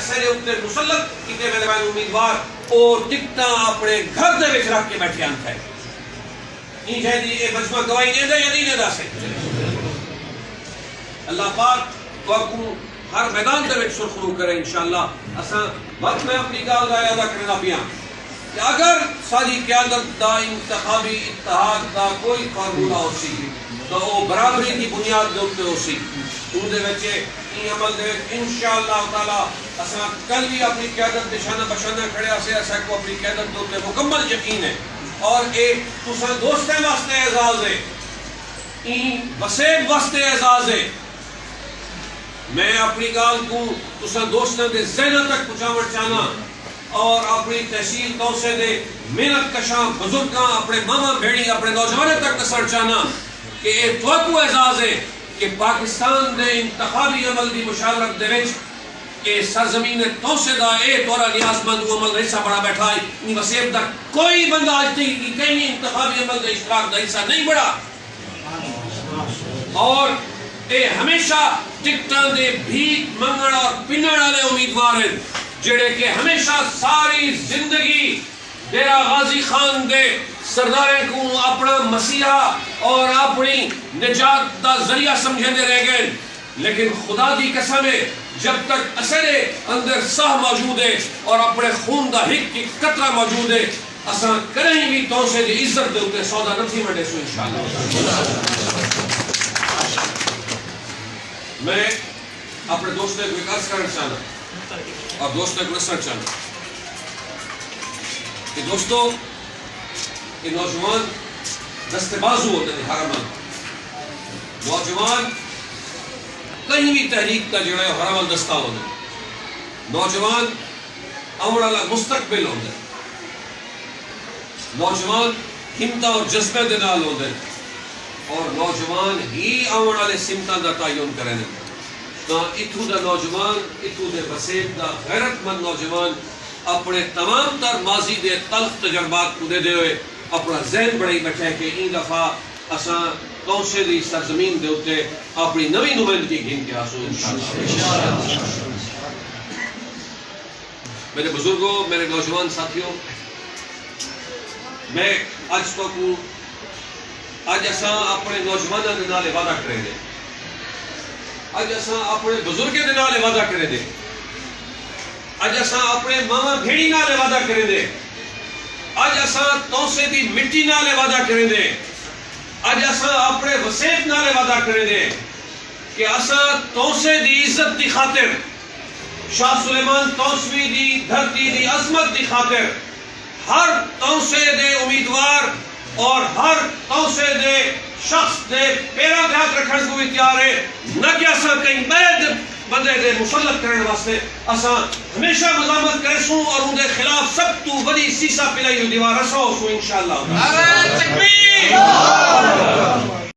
اسے اتنے مسلط کیتے میرے بھائی امیدوار اور ٹکٹاں اپنے گھر دے وچ رکھ کے بیٹھے آن تھے نہیں ہے جی یہ مجمع گواہی دے دے یا نہیں دے دا سے اللہ پاک کو ہر میدان دے وچ سرخرو کرے انشاءاللہ اساں وقت میں اپنی گال دا ادا کرنا پیا کہ اگر ساری قیادت دا انتخابی اتحاد دا کوئی فارمولہ ہو سی تو وہ برابری کی بنیاد دے اوپر ہو سی اون دے وچ این عمل دے انشاءاللہ تعالی اساں کل بھی اپنی قیادت نشانہ بشانہ کھڑے اسے اساں کو اپنی قیادت دے اوپر مکمل یقین ہے اور اے تساں دوستاں واسطے اعزاز ہے این وسیب واسطے اعزاز ہے میں اپنی گال کو تساں دوستاں دے ذہناں تک پہنچاوڑ چاہنا اور اپنی تحصیل توسے دے محنت کشاں بزرگاں اپنے ماما بھیڑی اپنے نوجوانوں تک نسر چاہنا کہ اے تو اعزاز ہے کہ پاکستان دے انتخابی عمل دی مشاورت دے وچ کہ سرزمین توسے دا اے تورا نیاز مند عمل حصہ بڑا بیٹھا ہے ان وسیب دا کوئی بندہ آج تک کہیں انتخابی عمل دے اشتراک دا حصہ نہیں بڑا اور اے ہمیشہ ٹکٹاں دے بھیک منگڑ اور پنڑ والے امیدوار ہیں جڑے کہ ہمیشہ ساری زندگی ڈیرہ غازی خان دے سرداریں کو اپنا مسیحا اور اپنی نجات دا ذریعہ سمجھے دے رہ گئے لیکن خدا دی قسم ہے جب تک اثرے اندر ساہ موجود ہے اور اپنے خون دا ہک کی قطرہ موجود ہے اساں کریں بھی تو سے دی عزت دے اوپر سودا نتھی منڈے سو انشاءاللہ میں اپنے دوستوں کو عرض کرنا چاہنا اور دوستوں کو نصر چاہنا کہ دوستو یہ نوجوان دستے بازو ہوتے ہیں حرمان نوجوان کہیں بھی تحریک کا جڑا ہے حرمان دستہ ہوتے ہیں نوجوان اوڑالا مستقبل ہوتے ہیں نوجوان ہمتہ اور جذبہ دے نال ہوتے ہیں اور نوجوان ہی اوڑالے سمتہ دا تعین کریں تو اتھو دا نوجوان اتھو دے وسیب دا غیرت مند نوجوان اپنے تمام تر ماضی دے تلخ تجربات کو دے دے ہوئے اپنا ذہن بڑھائی بیٹھے کہ این دفعہ اساں توسے دی سرزمین دے ہوتے اپنی نوی نمائندگی گھن کے آسو انشاءاللہ میرے بزرگوں میرے نوجوان ساتھیوں میں آج تو کو آج اساں اپنے نوجوانوں دے نال وعدہ کرے دے آج اساں اپنے بزرگ دے نال وعدہ کرے دے آج اساں اپنے ماما بھیڑی نال وعدہ کرے دے آج اساں توسے دی مٹی نال وعدہ کرے دے آج اساں اپنے وسیب نال وعدہ کرے دے کہ اساں توسے دی عزت دی خاطر شاہ سلیمان توسوی دی دھرتی دی عظمت دی خاطر ہر توسے دے امیدوار اور ہر توسے دے شخص دے پیرا گھات رکھن کو بھی تیار ہے نہ کہ اساں کہیں بید بندے دے مسلط کرنے واسطے اساں ہمیشہ مزامت کرے سوں اور ان دے خلاف سب تو بڑی سیسا پلائی دیوار رسو سوں انشاءاللہ